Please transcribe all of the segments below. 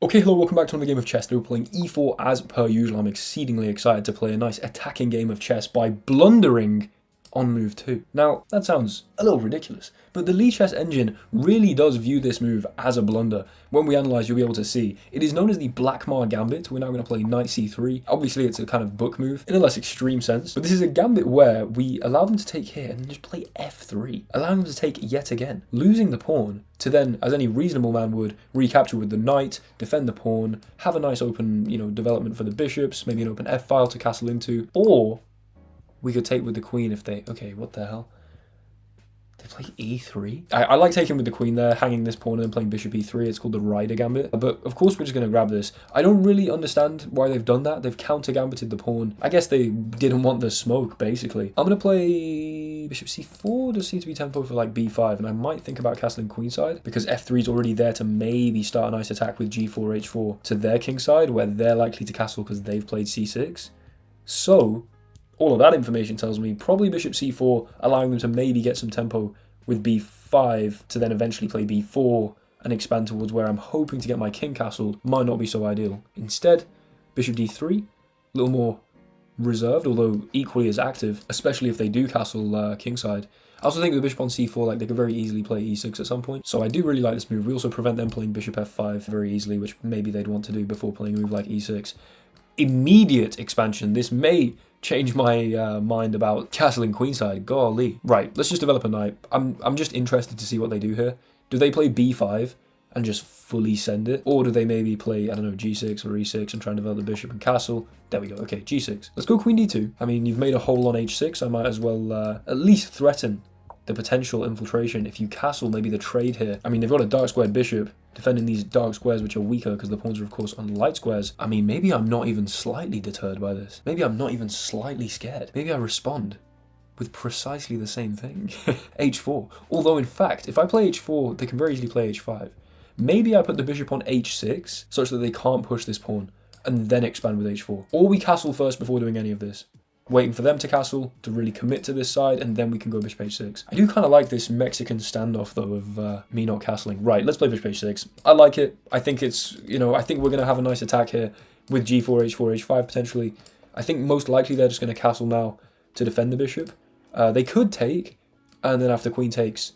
Okay, hello, welcome back to another game of chess. We're playing e4 as per usual. I'm exceedingly excited to play a nice attacking game of chess by blundering on move 2. Now, that sounds a little ridiculous, but the Lee Chess engine really does view this move as a blunder. When we analyse, you'll be able to see. It is known as the Blackmar Gambit. We're now going to play knight c3. Obviously, it's a kind of book move in a less extreme sense, but this is a gambit where we allow them to take here and then just play f3, allowing them to take yet again, losing the pawn to then, as any reasonable man would, recapture with the knight, defend the pawn, have a nice open, development for the bishops, maybe an open f-file to castle into, or we could take with the queen if they... Okay, what the hell? They play e3? I like taking with the queen there, hanging this pawn and then playing bishop e3. It's called the rider gambit. But of course we're just going to grab this. I don't really understand why they've done that. They've counter-gambited the pawn. I guess they didn't want the smoke, basically. I'm going to play bishop c4. Does seem to be tempo for like b5. And I might think about castling queenside because f3 is already there to maybe start a nice attack with g4, h4 to their kingside where they're likely to castle because they've played c6. So all of that information tells me probably bishop c4, allowing them to maybe get some tempo with b5 to then eventually play b4 and expand towards where I'm hoping to get my king castled. Might not be so ideal. Instead, bishop d3, a little more reserved, although equally as active, especially if they do castle kingside. I also think with bishop on c4, like they could very easily play e6 at some point. So I do really like this move. We also prevent them playing bishop f5 very easily, which maybe they'd want to do before playing a move like e6. Immediate expansion. This may change my mind about castling queenside. Golly. Right, let's just develop a knight. I'm just interested to see what they do here. Do they play b5 and just fully send it? Or do they maybe play, I don't know, g6 or e6 and try and develop the bishop and castle? There we go. Okay, g6. Let's go queen d2. I mean, you've made a hole on h6. I might as well at least threaten the potential infiltration. If you castle, maybe the trade here. I mean, they've got a dark squared bishop defending these dark squares, which are weaker because the pawns are, of course, on light squares. I mean, maybe I'm not even slightly deterred by this. Maybe I'm not even slightly scared. Maybe I respond with precisely the same thing. h4. Although, in fact, if I play h4, they can very easily play h5. Maybe I put the bishop on h6, such that they can't push this pawn, and then expand with h4. Or we castle first before doing any of this, waiting for them to castle, to really commit to this side, and then we can go bishop h6. I do kind of like this Mexican standoff, though, of me not castling. Right, let's play bishop h6. I like it. I think it's, I think we're going to have a nice attack here with g4, h4, h5, potentially. I think most likely they're just going to castle now to defend the bishop. They could take, and then after queen takes,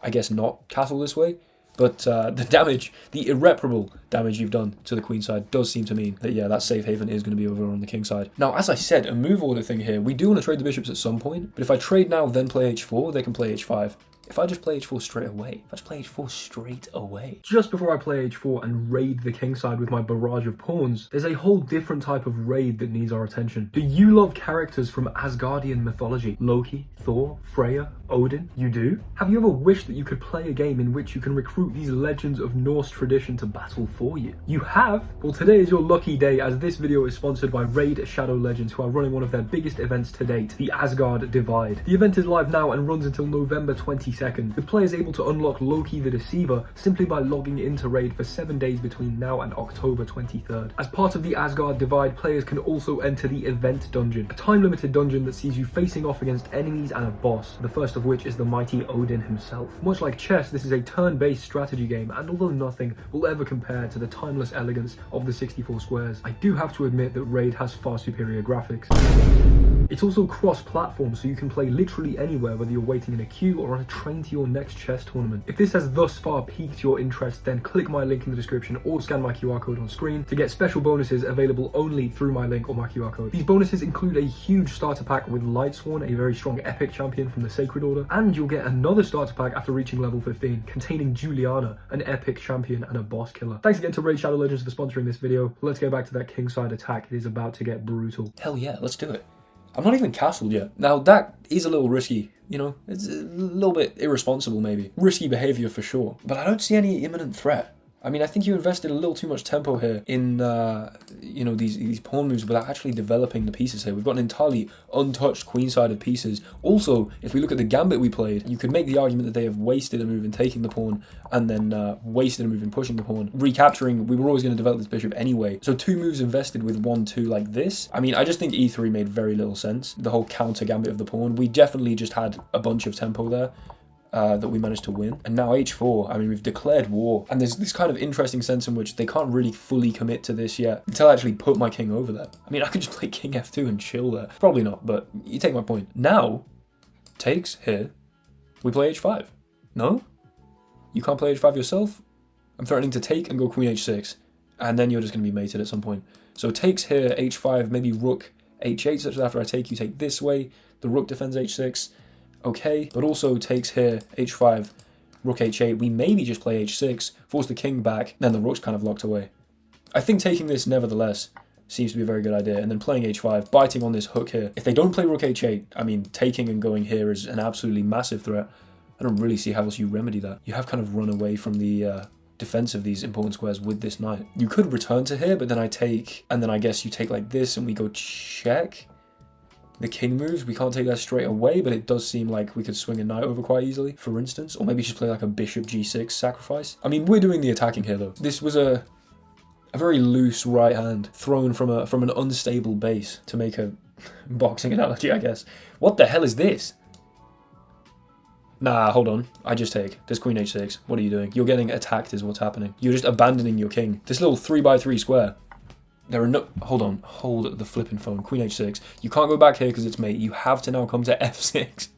I guess not castle this way. But the damage, the irreparable damage you've done to the queen side does seem to mean that, yeah, that safe haven is going to be over on the king side. Now, as I said, a move order thing here. We do want to trade the bishops at some point, but if I trade now, then play h4, they can play h5. If I just play h4 straight away, just before I play h4 and raid the king side with my barrage of pawns, there's a whole different type of raid that needs our attention. Do you love characters from Asgardian mythology? Loki, Thor, Freya, Odin? You do? Have you ever wished that you could play a game in which you can recruit these legends of Norse tradition to battle for you? You have? Well, today is your lucky day, as this video is sponsored by Raid Shadow Legends, who are running one of their biggest events to date, the Asgard Divide. The event is live now and runs until November 22nd, with players able to unlock Loki the Deceiver simply by logging into Raid for 7 days between now and October 23rd. As part of the Asgard Divide, players can also enter the Event Dungeon, a time-limited dungeon that sees you facing off against enemies and a boss, the first of which is the mighty Odin himself. Much like chess, this is a turn-based strategy game, and although nothing will ever compare to the timeless elegance of the 64 squares, I do have to admit that Raid has far superior graphics. It's also cross-platform, so you can play literally anywhere, whether you're waiting in a queue or on a train to your next chess tournament. If this has thus far piqued your interest, then click my link in the description or scan my QR code on screen to get special bonuses available only through my link or my QR code. These bonuses include a huge starter pack with Lightsworn, a very strong epic champion from the Sacred Order, and you'll get another starter pack after reaching level 15, containing Juliana, an epic champion and a boss killer. Thanks again to Raid Shadow Legends for sponsoring this video. Let's get back to that kingside attack. It is about to get brutal. Hell yeah, let's do it. I'm not even castled yet. Now, that is a little risky, it's a little bit irresponsible maybe. Risky behavior for sure, but I don't see any imminent threat. I mean, I think you invested a little too much tempo here in, these pawn moves without actually developing the pieces here. We've got an entirely untouched queen-sided pieces. Also, if we look at the gambit we played, you could make the argument that they have wasted a move in taking the pawn and then wasted a move in pushing the pawn. Recapturing, we were always going to develop this bishop anyway. So 2 moves invested with 1-2 like this. I mean, I just think e3 made very little sense. The whole counter gambit of the pawn. We definitely just had a bunch of tempo there. that we managed to win. And now h4, I mean, we've declared war. And there's this kind of interesting sense in which they can't really fully commit to this yet until I actually put my king over there. I mean, I could just play king f2 and chill there. Probably not, but you take my point. Now, takes here, we play h5. No? You can't play h5 yourself? I'm threatening to take and go queen h6. And then you're just going to be mated at some point. So takes here, h5, maybe rook h8, such that after I take, you take this way. The rook defends h6. Okay, but also takes here, h5, rook h8. We maybe just play h6, force the king back, then the rook's kind of locked away. I think taking this, nevertheless, seems to be a very good idea. And then playing h5, biting on this hook here. If they don't play rook h8, I mean, taking and going here is an absolutely massive threat. I don't really see how else you remedy that. You have kind of run away from the defense of these important squares with this knight. You could return to here, but then I take, and then I guess you take like this and we go check. The king moves, we can't take that straight away, but it does seem like we could swing a knight over quite easily, for instance. Or maybe just play like a bishop g6 sacrifice. I mean, we're doing the attacking here though. This was a very loose right hand thrown from an unstable base to make a boxing analogy, I guess. What the hell is this? Nah, hold on. I just take. There's queen h6. What are you doing? You're getting attacked is what's happening. You're just abandoning your king. This little 3x3 square. There are no... Hold on. Hold the flipping phone. Queen h6. You can't go back here because it's mate. You have to now come to f6.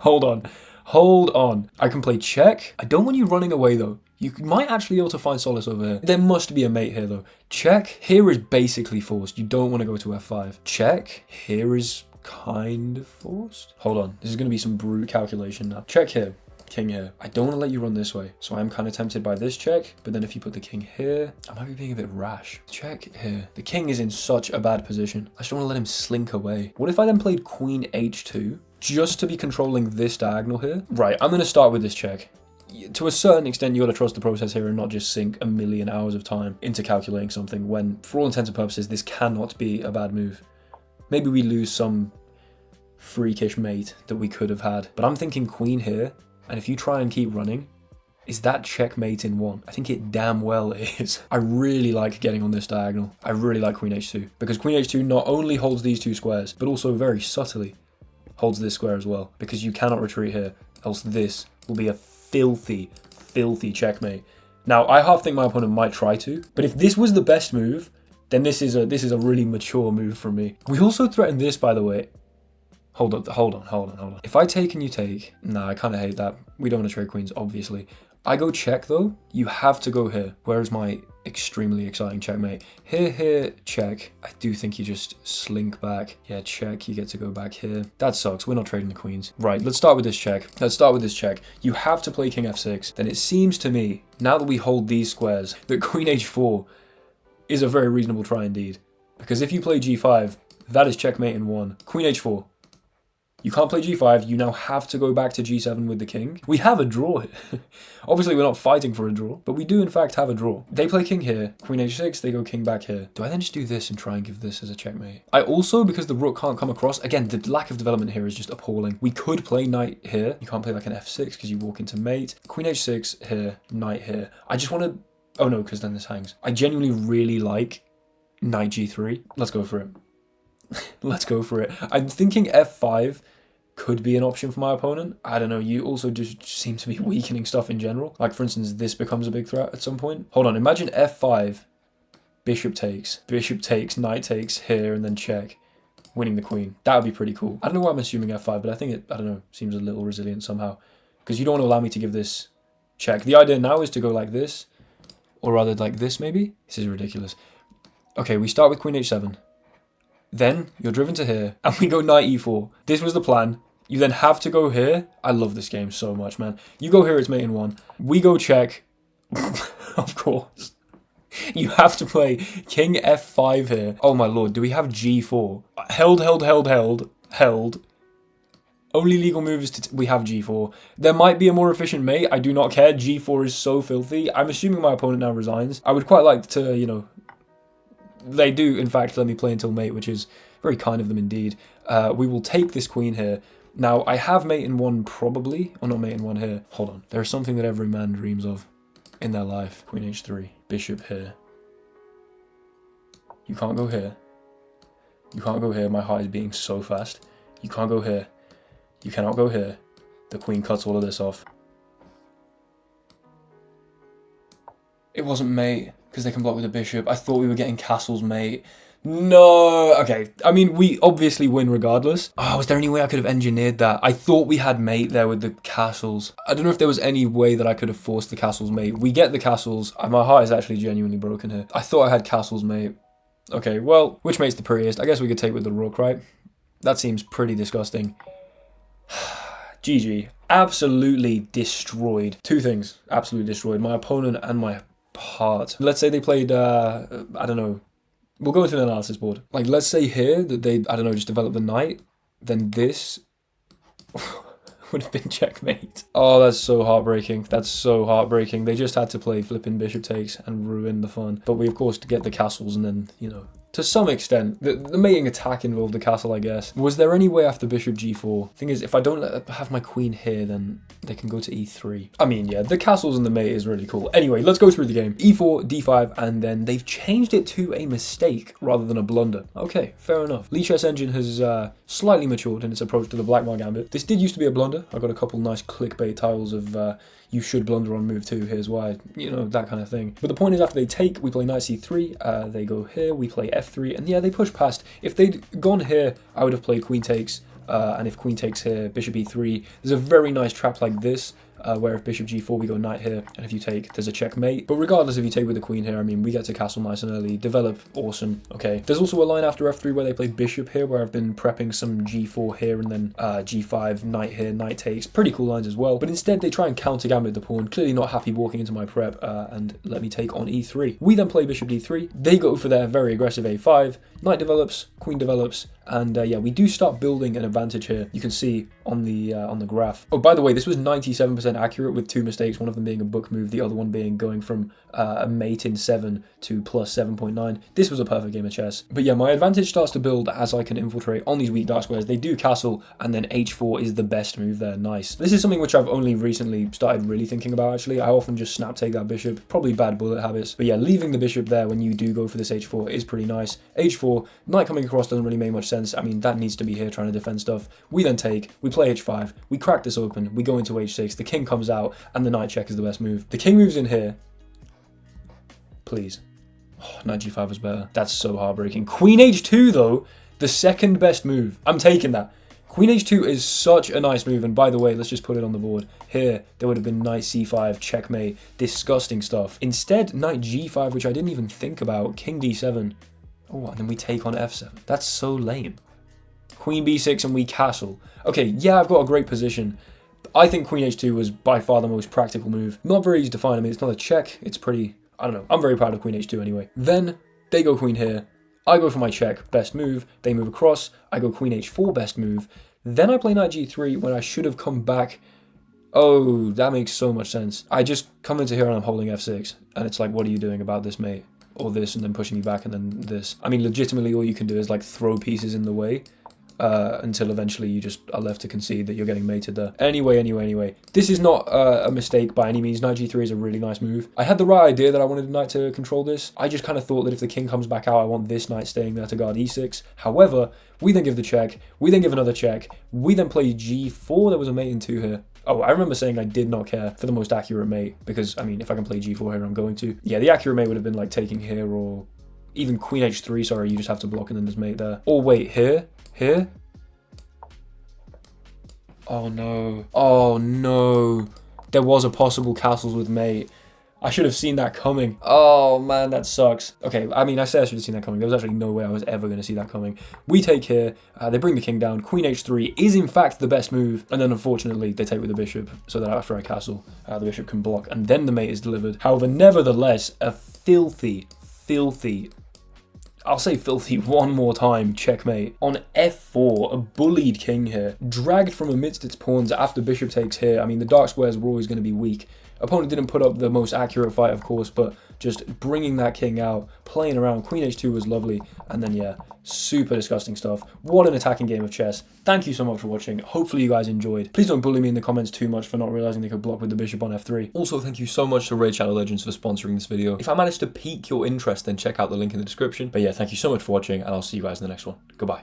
Hold on. Hold on. I can play check. I don't want you running away though. You might actually be able to find solace over here. There must be a mate here though. Check. Here is basically forced. You don't want to go to f5. Check. Here is kind of forced. Hold on. This is going to be some brute calculation now. Check here. King here. I don't want to let you run this way. So I'm kind of tempted by this check. But then if you put the king here, I might be being a bit rash. Check here. The king is in such a bad position. I just don't want to let him slink away. What if I then played queen h2 just to be controlling this diagonal here? Right, I'm going to start with this check. To a certain extent, you got to trust the process here and not just sink a million hours of time into calculating something when, for all intents and purposes, this cannot be a bad move. Maybe we lose some freakish mate that we could have had. But I'm thinking queen here. And if you try and keep running, is that checkmate in one? I think it damn well is. I really like getting on this diagonal. I really like queen h2. Because queen h2 not only holds these two squares, but also very subtly holds this square as well. Because you cannot retreat here, else this will be a filthy, filthy checkmate. Now, I half think my opponent might try to. But if this was the best move, then this is a really mature move from me. We also threatened this, by the way. Hold on. If I take and you take, nah, I kind of hate that. We don't want to trade queens, obviously. I go check though, you have to go here. Where's my extremely exciting checkmate? Here, check. I do think you just slink back. Yeah, check, you get to go back here. That sucks, we're not trading the queens. Right, let's start with this check. You have to play king f6. Then it seems to me, now that we hold these squares, that queen h4 is a very reasonable try indeed. Because if you play g5, that is checkmate in one. Queen h4. You can't play g5, you now have to go back to g7 with the king. We have a draw here. Obviously, we're not fighting for a draw, but we do in fact have a draw. They play king here, queen h6, they go king back here. Do I then just do this and try and give this as a checkmate? I also, because the rook can't come across, again, the lack of development here is just appalling. We could play knight here. You can't play like an f6 because you walk into mate. Queen h6 here, knight here. I just want to... Oh no, because then this hangs. I genuinely really like knight g3. Let's go for it. Let's go for it. I'm thinking f5 could be an option for my opponent. I don't know, you also just seem to be weakening stuff in general. Like, for instance, this becomes a big threat at some point. Hold on, imagine f5, bishop takes, knight takes here, and then check, winning the queen. That would be pretty cool. I don't know why I'm assuming f5, but I think it, I don't know, seems a little resilient somehow. Because you don't want to allow me to give this check. The idea now is to go like this, or rather like this maybe. This is ridiculous. Okay, we start with queen h7. Then you're driven to here, and we go knight e4. This was the plan. You then have to go here. I love this game so much, man. You go here, it's mate in one. We go check. Of course. You have to play king f5 here. Oh my lord, do we have g4? Held. Only legal move is we have g4. There might be a more efficient mate. I do not care. g4 is so filthy. I'm assuming my opponent now resigns. I would quite like to, you know... They do, in fact, let me play until mate, which is very kind of them indeed. We will take this queen here. Now, I have mate in one probably, or not mate in one here. Hold on. There is something that every man dreams of in their life. Queen h3, bishop here. You can't go here. You can't go here. My heart is beating so fast. You can't go here. You cannot go here. The queen cuts all of this off. It wasn't mate, because they can block with the bishop. I thought we were getting castles mate. No, okay. I mean, we obviously win regardless. Oh, was there any way I could have engineered that? I thought we had mate there with the castles. I don't know if there was any way that I could have forced the castles mate. We get the castles. My heart is actually genuinely broken here. I thought I had castles mate. Okay, well, which mate's the prettiest? I guess we could take with the rook, right? That seems pretty disgusting. GG. Absolutely destroyed. Two things. Absolutely destroyed. My opponent and my heart. Let's say they played, I don't know. We'll go into an analysis board. Like, let's say here that they, I don't know, just develop the knight. Then this would have been checkmate. Oh, that's so heartbreaking. That's so heartbreaking. They just had to play flipping bishop takes and ruin the fun. But we, of course, get the castles and then, you know, to some extent, the mating attack involved the castle, I guess. Was there any way after bishop g4? Thing is, if I don't have my queen here, then they can go to e3. I mean, yeah, the castles and the mate is really cool. Anyway, let's go through the game. e4, d5, and then they've changed it to a mistake rather than a blunder. Okay, fair enough. Lee Chess Engine has slightly matured in its approach to the Blackmar Gambit. This did used to be a blunder. I got a couple nice clickbait titles of you should blunder on move 2, here's why, you know, that kind of thing. But the point is, after they take, we play knight c3, they go here, we play f3, and yeah, they push past. If they'd gone here, I would have played queen takes, and if queen takes here, bishop e3. There's a very nice trap like this, where if bishop g4, we go knight here, and if you take, there's a checkmate. But regardless, if you take with the queen here, I mean, we get to castle nice and early, develop, awesome, okay. There's also a line after f3 where they play bishop here, where I've been prepping some g4 here, and then g5, knight here, knight takes, pretty cool lines as well. But instead, they try and counter gambit the pawn, clearly not happy walking into my prep, and let me take on e3. We then play bishop d3, they go for their very aggressive a5, knight develops, queen develops, and yeah, we do start building an advantage here. You can see on the graph. Oh, by the way, this was 97% accurate with 2 mistakes, one of them being a book move, the other one being going from a mate in 7 to plus 7.9. This was a perfect game of chess. But yeah, my advantage starts to build as I can infiltrate on these weak dark squares. They do castle, and then h4 is the best move there. Nice. This is something which I've only recently started really thinking about, actually. I often just snap take that bishop. Probably bad bullet habits. But yeah, leaving the bishop there when you do go for this h4 is pretty nice. h4, knight coming across doesn't really make much sense. I mean, that needs to be here trying to defend stuff. We then take, we play h5, we crack this open, we go into h6, the king comes out, and the knight check is the best move. The king moves in here. Please. Oh, knight g5 was better. That's so heartbreaking. Queen h2 though, the second best move. I'm taking that. Queen h2 is such a nice move, and by the way, let's just put it on the board. Here, there would have been knight c5, checkmate, disgusting stuff. Instead, knight g5, which I didn't even think about, king d7. Oh, and then we take on f7. That's so lame. Queen b6 and we castle. Okay, yeah, I've got a great position. I think queen h2 was by far the most practical move. Not very easy to find. I mean, it's not a check. It's pretty, I don't know. I'm very proud of queen h2 anyway. Then they go queen here. I go for my check, best move. They move across. I go queen h4, best move. Then I play knight g3 when I should have come back. Oh, that makes so much sense. I just come into here and I'm holding f6. And it's like, what are you doing about this, mate? Or this, and then pushing me back, and then this. I mean, legitimately, all you can do is like throw pieces in the way. Until eventually you just are left to concede that you're getting mated there. Anyway. This is not a mistake by any means. Knight g3 is a really nice move. I had the right idea that I wanted the knight to control this. I just kind of thought that if the king comes back out, I want this knight staying there to guard e6. However, we then give the check. We then give another check. We then play g4. There was a mate in 2 here. Oh, I remember saying I did not care for the most accurate mate because, I mean, if I can play g4 here, I'm going to. Yeah, the accurate mate would have been like taking here, or even queen h3. Sorry, you just have to block and then there's mate there. Or wait, here? Here? Oh no. Oh no. There was a possible castles with mate. I should have seen that coming. Oh man, that sucks. Okay, I mean, I said I should have seen that coming. There was actually no way I was ever going to see that coming. We take here. They bring the king down. Queen h3 is in fact the best move. And then unfortunately, they take with the bishop so that after I castle, the bishop can block. And then the mate is delivered. However, nevertheless, a filthy, I'll say filthy one more time, checkmate. On f4, a bullied king here, dragged from amidst its pawns after bishop takes here. I mean, the dark squares were always going to be weak. Opponent didn't put up the most accurate fight, of course, but just bringing that king out, playing around. Queen h2 was lovely, and then, yeah, super disgusting stuff. What an attacking game of chess. Thank you so much for watching. Hopefully you guys enjoyed. Please don't bully me in the comments too much for not realizing they could block with the bishop on f3. Also, thank you so much to Raid Shadow Legends for sponsoring this video. If I managed to pique your interest, then check out the link in the description. But yeah, thank you so much for watching, and I'll see you guys in the next one. Goodbye.